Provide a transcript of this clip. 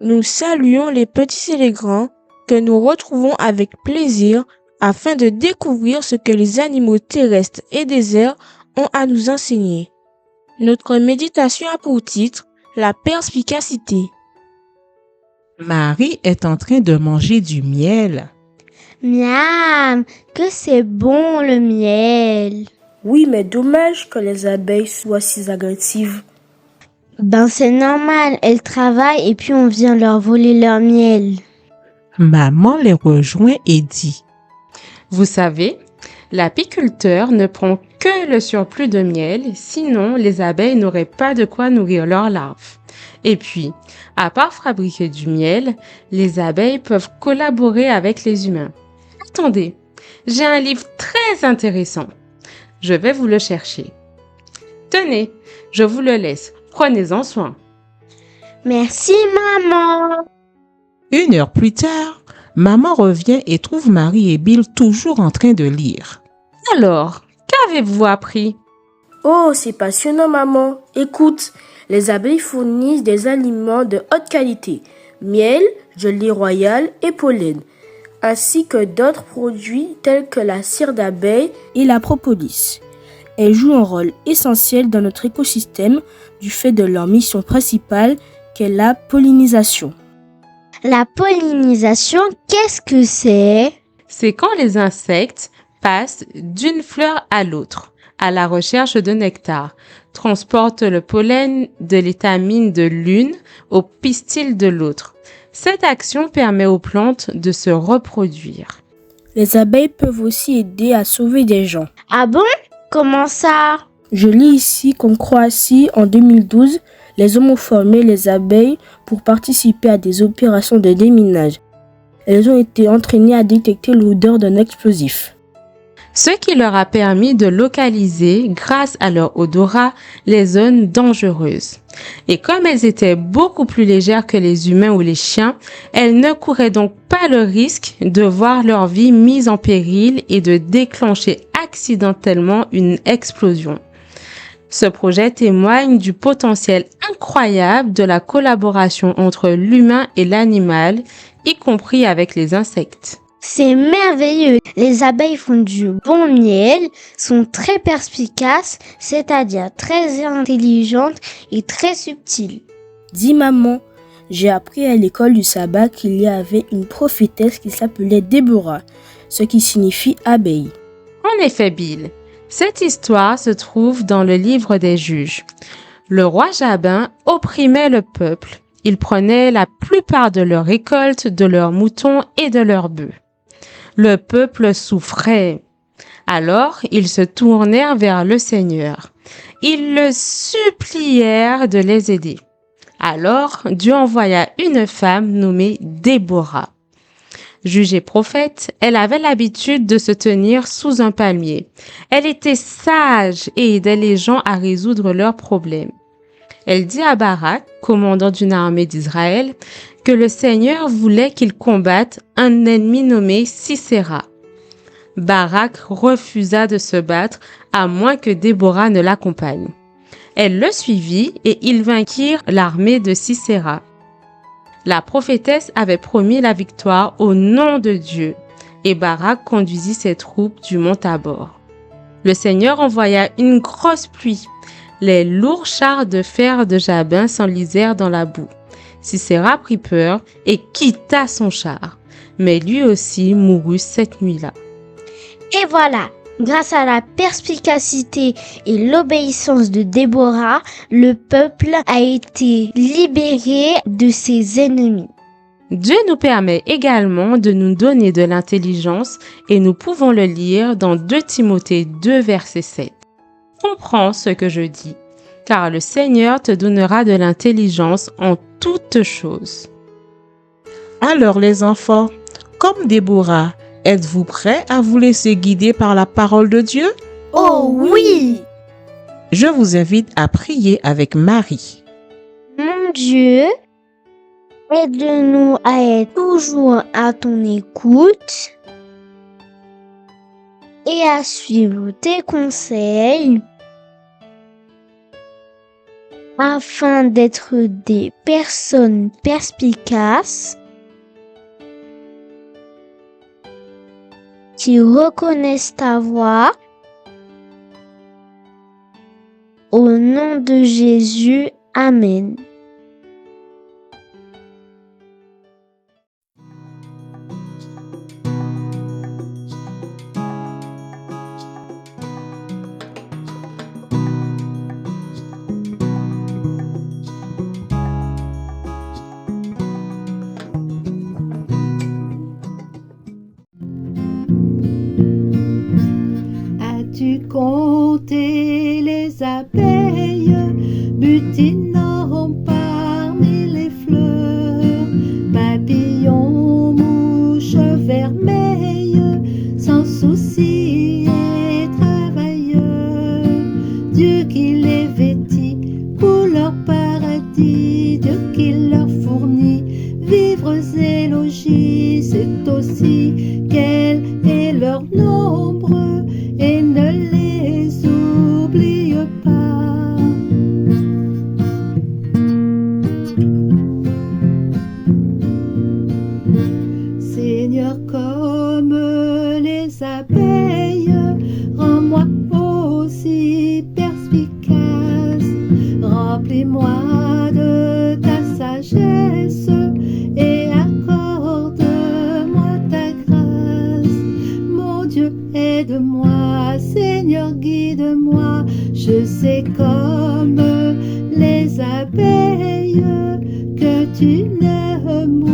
Nous saluons les petits et les grands que nous retrouvons avec plaisir afin de découvrir ce que les animaux terrestres et déserts ont à nous enseigner. Notre méditation a pour titre la perspicacité. Marie est en train de manger du miel. Miam, que c'est bon le miel. Oui, mais dommage que les abeilles soient si agressives. Ben c'est normal, elles travaillent et puis on vient leur voler leur miel. Maman les rejoint et dit: Vous savez, l'apiculteur ne prend que le surplus de miel, sinon les abeilles n'auraient pas de quoi nourrir leurs larves. Et puis, à part fabriquer du miel, les abeilles peuvent collaborer avec les humains. Attendez, j'ai un livre très intéressant. Je vais vous le chercher. Tenez, je vous le laisse. Prenez-en soin. Merci maman. 1 heure plus tard, maman revient et trouve Marie et Bill toujours en train de lire. Alors, qu'avez-vous appris? Oh, c'est passionnant, maman. Écoute, les abeilles fournissent des aliments de haute qualité, miel, gelée royale et pollen, ainsi que d'autres produits tels que la cire d'abeille et la propolis. Elles jouent un rôle essentiel dans notre écosystème du fait de leur mission principale qu'est la pollinisation. La pollinisation, qu'est-ce que c'est? C'est quand les insectes passent d'une fleur à l'autre, à la recherche de nectar, transportent le pollen de l'étamine de l'une au pistil de l'autre. Cette action permet aux plantes de se reproduire. Les abeilles peuvent aussi aider à sauver des gens. Ah bon? Comment ça? Je lis ici qu'en Croatie, en 2012, les hommes ont formé les abeilles pour participer à des opérations de déminage. Elles ont été entraînées à détecter l'odeur d'un explosif. Ce qui leur a permis de localiser, grâce à leur odorat, les zones dangereuses. Et comme elles étaient beaucoup plus légères que les humains ou les chiens, elles ne couraient donc pas le risque de voir leur vie mise en péril et de déclencher accidentellement une explosion. Ce projet témoigne du potentiel incroyable de la collaboration entre l'humain et l'animal, y compris avec les insectes. C'est merveilleux. Les abeilles font du bon miel, sont très perspicaces, c'est-à-dire très intelligentes et très subtiles. Dis maman, j'ai appris à l'école du sabbat qu'il y avait une prophétesse qui s'appelait Déborah, ce qui signifie abeille. En effet, Bill, cette histoire se trouve dans le livre des Juges. Le roi Jabin opprimait le peuple. Il prenait la plupart de leurs récoltes, de leurs moutons et de leurs bœufs. Le peuple souffrait. Alors, ils se tournèrent vers le Seigneur. Ils le supplièrent de les aider. Alors, Dieu envoya une femme nommée Déborah. Jugée prophète, elle avait l'habitude de se tenir sous un palmier. Elle était sage et aidait les gens à résoudre leurs problèmes. Elle dit à Barak, commandant d'une armée d'Israël, que le Seigneur voulait qu'il combatte un ennemi nommé Sisera. Barak refusa de se battre à moins que Déborah ne l'accompagne. Elle le suivit et ils vainquirent l'armée de Sisera. La prophétesse avait promis la victoire au nom de Dieu et Barak conduisit ses troupes du mont Tabor. Le Seigneur envoya une grosse pluie. Les lourds chars de fer de Jabin s'enlisèrent dans la boue. Sisera prit peur et quitta son char, mais lui aussi mourut cette nuit-là. Et voilà, grâce à la perspicacité et l'obéissance de Déborah, le peuple a été libéré de ses ennemis. Dieu nous permet également de nous donner de l'intelligence et nous pouvons le lire dans 2 Timothée 2, verset 7. Comprends ce que je dis, car le Seigneur te donnera de l'intelligence en toutes choses. Alors les enfants, comme Déborah, êtes-vous prêts à vous laisser guider par la parole de Dieu? Oh oui! Je vous invite à prier avec Marie. Mon Dieu, aide-nous à être toujours à ton écoute et à suivre tes conseils afin d'être des personnes perspicaces qui reconnaissent ta voix. Au nom de Jésus, Amen. As-tu compté les abeilles butinant parmi les fleurs, papillons, mouches vermeilles, sans souci et travailleurs, Dieu qui les vêtit pour leur paradis, Dieu qui leur fournit vivres et logis, c'est aussi quel est leur nombre et ne les oublie pas. Seigneur, comme les abeilles, rends-moi aussi perspicace, remplis-moi de ta sagesse et accorde-moi ta grâce. Mon Dieu, aide-moi, Seigneur, guide-moi. Je sais comme les abeilles que tu n'aimes